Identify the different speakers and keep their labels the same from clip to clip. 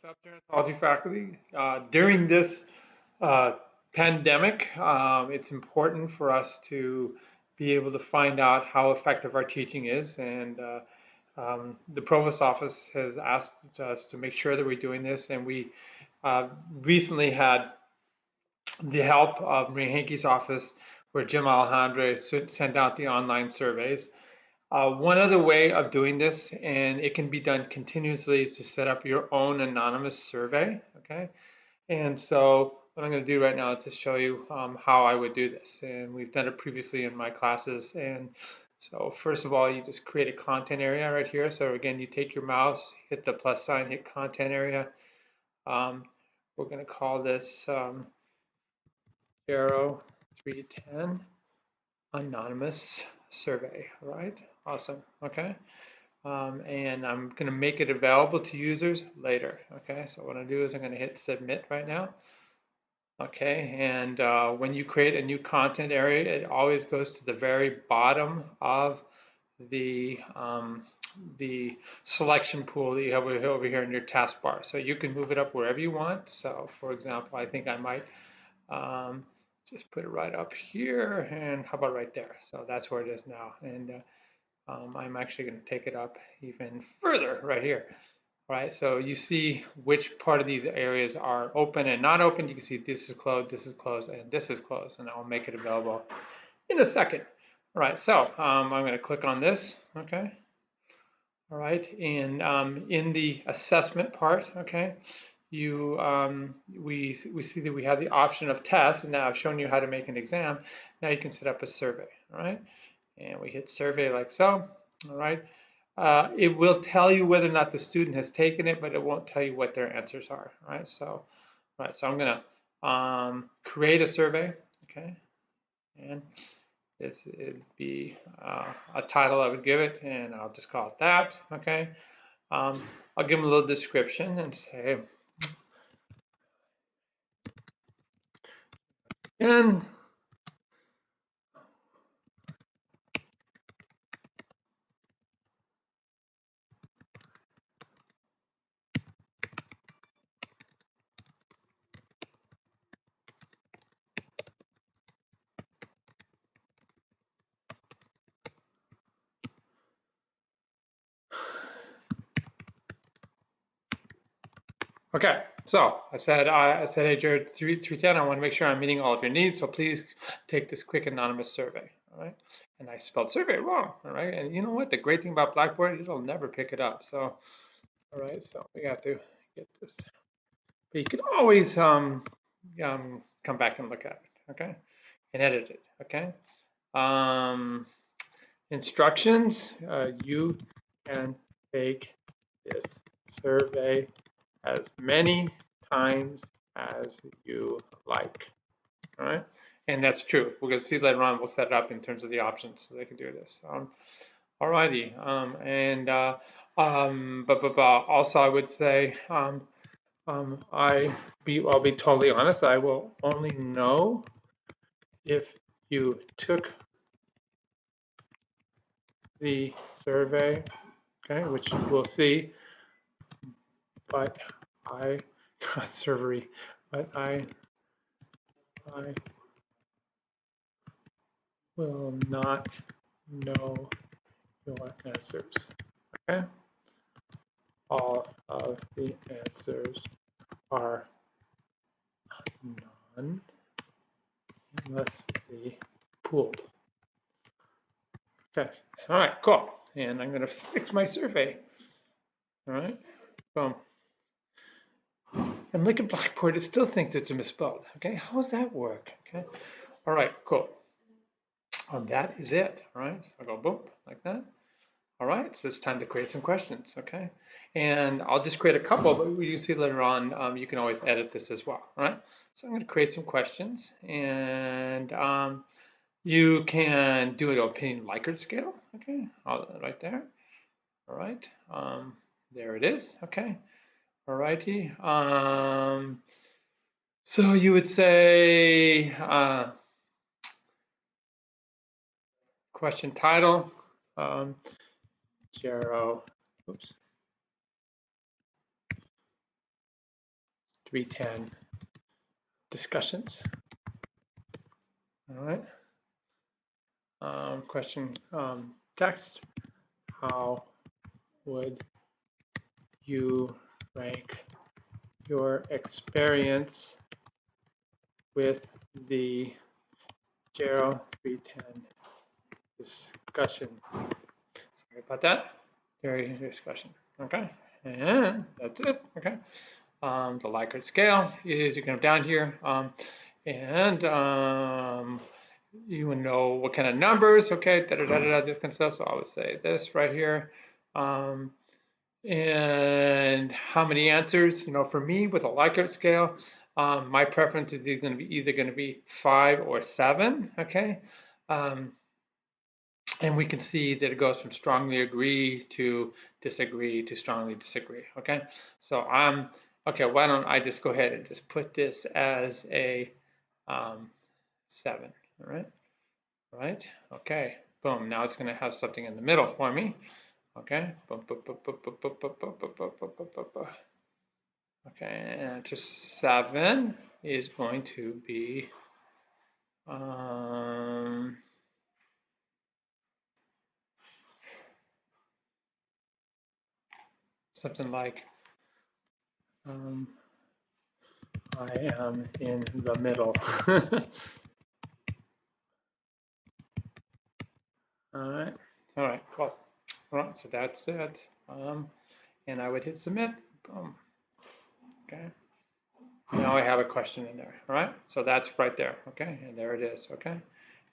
Speaker 1: What's up, gerontology faculty? During this uh, pandemic, it's important for us to be able to find out how effective our teaching is. And the provost office has asked us to make sure that we're doing this. And we recently had the help of Maria Hankey's office, where Jim Alejandre sent out the online surveys. One other way of doing this, and it can be done continuously, is to set up your own anonymous survey, okay? And so what I'm going to do right now is to show you how I would do this. And we've done it previously in my classes. And so first of all, you just create a content area right here. So again, you take your mouse, hit the plus sign, hit content area. Um, we're going to call this 0310 anonymous survey, all right? Awesome, okay? And I'm going to make it available to users later, okay? So what I'm going to do is I'm going to hit submit right now. Okay, and when you create a new content area, it always goes to the very bottom of the selection pool that you have over here in your taskbar. So you can move it up wherever you want. So for example, I think I might um, just put it right up here, and how about right there? So that's where it is now. And I'm actually going to take it up even further right here. All right, so you see which part of these areas are open and not open. You can see this is closed, and this is closed, and I'll make it available in a second. All right, so I'm going to click on this, okay? All right, and in the assessment part, okay, we see that we have the option of tests, and now I've shown you how to make an exam. Now you can set up a survey, all right? And we hit survey like so, all right? It will tell you whether or not the student has taken it, but it won't tell you what their answers are, right? So, so I'm gonna create a survey, okay? And this would be a title I would give it, and I'll just call it that, okay? I'll give them a little description and say, and okay, so I said, hey, Jared, 310, I want to make sure I'm meeting all of your needs, so please take this quick anonymous survey, all right? And I spelled survey wrong, all right? And you know what? The great thing about Blackboard, it'll never pick it up. So, all right, so we have to get this. But you can always come back and look at it, okay? And edit it, okay? Instructions, you can take this survey as many times as you like, all right? And that's true. We're going to see later on, we'll set it up in terms of the options so they can do this. All righty. But also I would say, I'll be totally honest, I will only know if you took the survey, okay, which we'll see, but I, God, servery, but I will not know your answers, okay? All of the answers are none unless they pooled. Okay, all right, cool. And I'm gonna fix my survey. All right, boom. And look at Blackboard, it still thinks it's misspelled. Okay, how does that work? Okay, all right, cool. That is it. All right, so I'll go boom, like that. All right, so it's time to create some questions, okay? And I'll just create a couple, but you see later on, you can always edit this as well, all right? So I'm gonna create some questions, and you can do an opinion Likert scale, okay? Right there, all right? There it is, okay? All righty. So you would say, question title, Gero, oops. 310 discussions. All right. Question text. How would you rank your experience with the Gero 310 discussion? Sorry about that. Very discussion. Okay. And that's it. Okay. The Likert scale is, you come down here, and you want to know what kind of numbers, okay, this kind of stuff. So I would say this right here. And how many answers, for me with a Likert scale, my preference is either going to be 5 or 7, okay? And we can see that it goes from strongly agree to disagree to strongly disagree, okay? So okay, why don't I just go ahead and just put this as a 7, all right? All right, okay, boom. Now it's gonna have something in the middle for me, okay? Boom, boom, boom, boom, boom, boom, boom, boom, boom, boom, boom, boom, boom. Okay, and answer 7 is going to be something like I am in the middle. All right, cool. All right, so that's it. And I would hit submit. Boom. Okay. Now I have a question in there. All right, so that's right there. Okay, and there it is. Okay,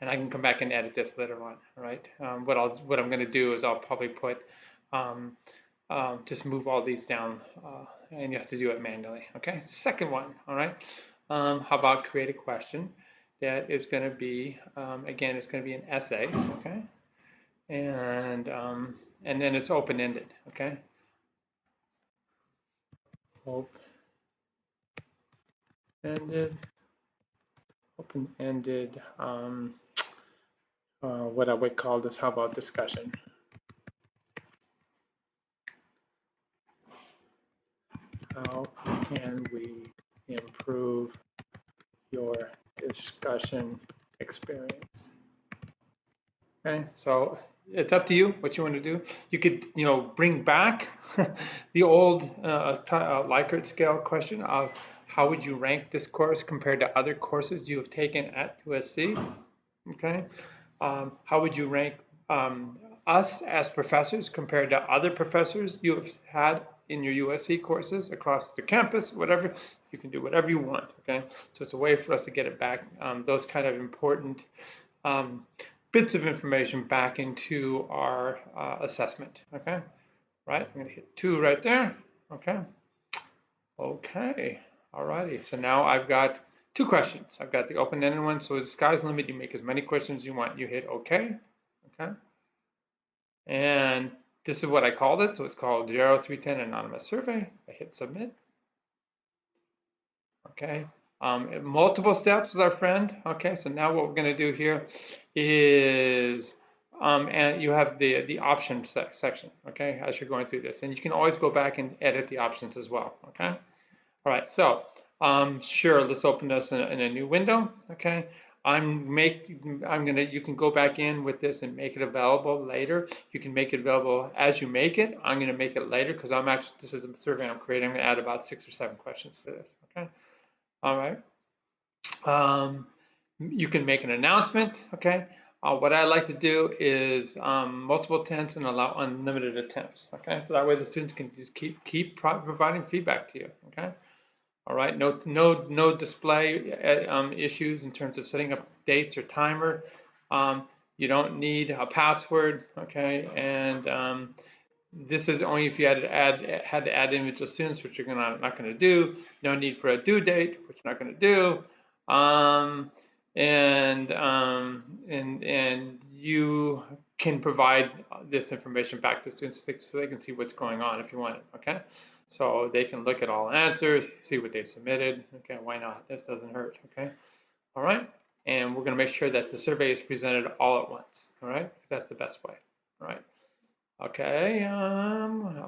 Speaker 1: and I can come back and edit this later on. All right. What I'm going to do is I'll probably put just move all these down, and you have to do it manually. Okay. Second one. All right. How about create a question that is going to be again, it's going to be an essay. Okay. And then it's open-ended. Okay. Open-ended. What I would call this. How about discussion? How can we improve your discussion experience? Okay, so it's up to you what you want to do. You could, bring back the old Likert scale question of how would you rank this course compared to other courses you have taken at USC? Okay, how would you rank us as professors compared to other professors you have had in your USC courses across the campus, whatever? You can do whatever you want, okay? So it's a way for us to get it back, those kind of important bits of information back into our assessment, okay? Right, I'm gonna hit 2 right there, okay? Okay, alrighty, so now I've got 2 questions. I've got the open-ended one, so the sky's the limit. You make as many questions as you want. You hit okay, okay? And this is what I called it, so it's called Gero 310 Anonymous Survey. I hit submit, okay? Multiple steps with our friend, okay? So now what we're gonna do here is, and you have the options section, okay, as you're going through this. And you can always go back and edit the options as well, okay? All right, so sure, let's open this in a new window, okay? You can go back in with this and make it available later. You can make it available as you make it. I'm gonna make it later because this is a survey I'm creating. I'm gonna add about 6 or 7 questions to this, okay? All right. You can make an announcement, okay? What I like to do is multiple attempts and allow unlimited attempts, okay? So that way the students can just keep providing feedback to you, okay? All right, no display issues in terms of setting up dates or timer. You don't need a password, okay? And this is only if you had to add individual students, which you're not going to do. No need for a due date, which you're not going to do. And you can provide this information back to students so they can see what's going on if you want it, okay? So they can look at all answers, see what they've submitted. Okay, why not? This doesn't hurt, okay? All right, and we're gonna make sure that the survey is presented all at once, all right? That's the best way, all right? Okay,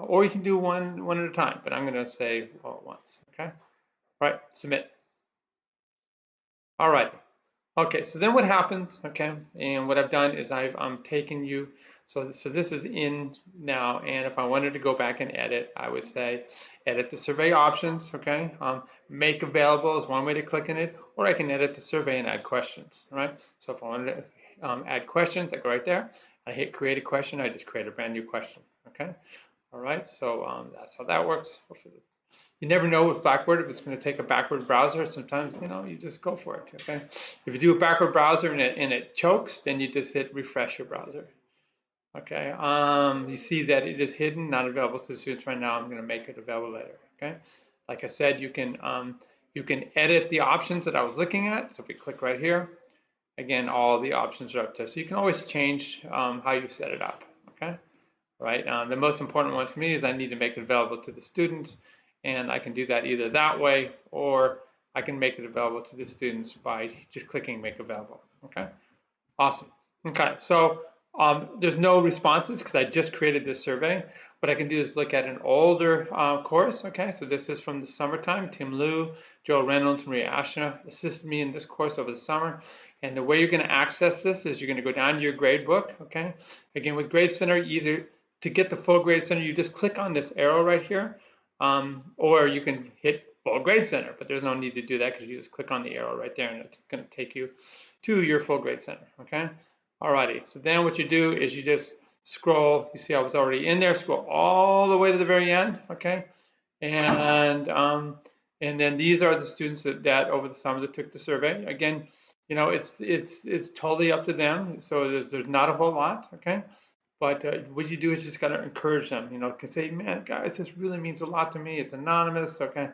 Speaker 1: or you can do one at a time, but I'm gonna say all at once, okay? All right, submit. All right. Okay, so then what happens, okay, and what I've done is I'm taking you, so this is in now, and if I wanted to go back and edit, I would say edit the survey options, okay, make available is one way to click in it, or I can edit the survey and add questions, all right? So if I wanted to add questions, I go right there, I hit create a question, I just create a brand new question, okay? All right, so that's how that works. You never know with Blackboard if it's going to take a backward browser. Sometimes, you just go for it, okay? If you do a backward browser and it chokes, then you just hit refresh your browser, okay? You see that it is hidden, not available to the students right now. I'm going to make it available later, okay? Like I said, you can edit the options that I was looking at. So if we click right here, again, all the options are up there. So you can always change how you set it up, okay? Right? The most important one for me is I need to make it available to the students, and I can do that either that way, or I can make it available to the students by just clicking make available, okay? Awesome. Okay, so there's no responses because I just created this survey. What I can do is look at an older course, okay? So this is from the summertime. Tim Liu, Joe Reynolds, Maria Ashna assisted me in this course over the summer. And the way you're gonna access this is you're gonna go down to your grade book, okay? Again, with Grade Center, either to get the full Grade Center, you just click on this arrow right here, or you can hit full Grade Center, but there's no need to do that because you just click on the arrow right there and it's gonna take you to your full Grade Center, okay? Alrighty, so then what you do is you just scroll, you see I was already in there, scroll all the way to the very end, okay? And then these are the students that over the summer that took the survey. Again, it's totally up to them, so there's not a whole lot, okay? But what you do is just gotta encourage them, can say, man, guys, this really means a lot to me. It's anonymous, okay?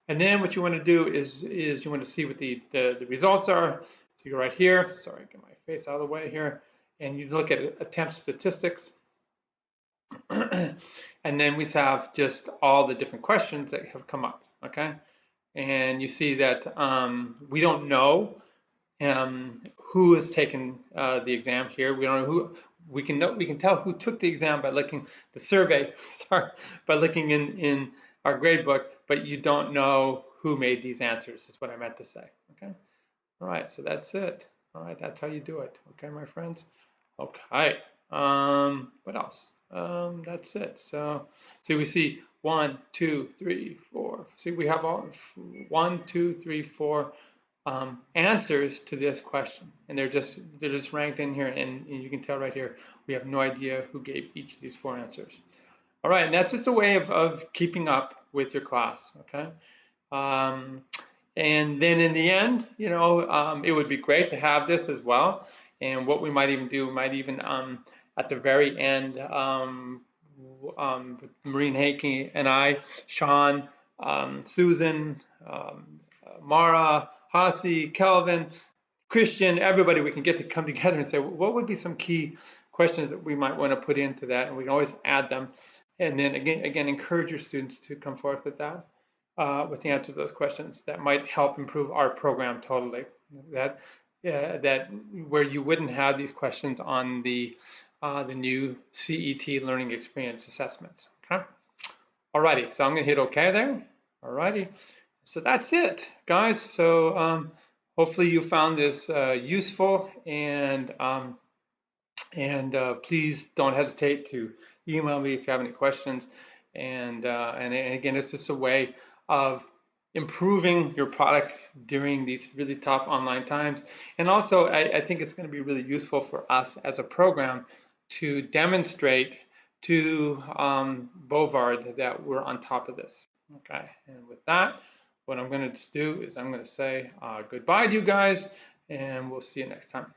Speaker 1: And then what you want to do is you want to see what the results are. So you go right here. Sorry, get my face out of the way here. And you look at attempt statistics. And then we have just all the different questions that have come up, okay? And you see that we don't know who has taken the exam here. We don't know who. We can tell who took the exam by looking the survey. Sorry, by looking in our grade book, but you don't know who made these answers. Is what I meant to say. Okay. All right. So that's it. All right. That's how you do it. Okay, my friends. Okay. What else? That's it. So we see 1, 2, 3, 4. See, we have all 1, 2, 3, 4 answers to this question, and they're just ranked in here, and you can tell right here we have no idea who gave each of these 4 answers. All right, and that's just a way of keeping up with your class, okay? And then in the end, it would be great to have this as well. And what we might even do, we might even at the very end, Maureen Hakey and I, Sean, Susan, Mara, Hasi, Kelvin, Christian, everybody, we can get to come together and say, what would be some key questions that we might want to put into that? And we can always add them. And then again, encourage your students to come forth with that, with the answers to those questions. That might help improve our program totally. That where you wouldn't have these questions on the new CET learning experience assessments. Okay. Alrighty, so I'm gonna hit OK there. Alrighty, so that's it, guys. So hopefully you found this useful, and please don't hesitate to email me if you have any questions. And again, it's just a way of improving your product during these really tough online times. And also, I think it's going to be really useful for us as a program to demonstrate to Bovard that we're on top of this. Okay, and with that, what I'm going to do is I'm going to say goodbye to you guys, and we'll see you next time.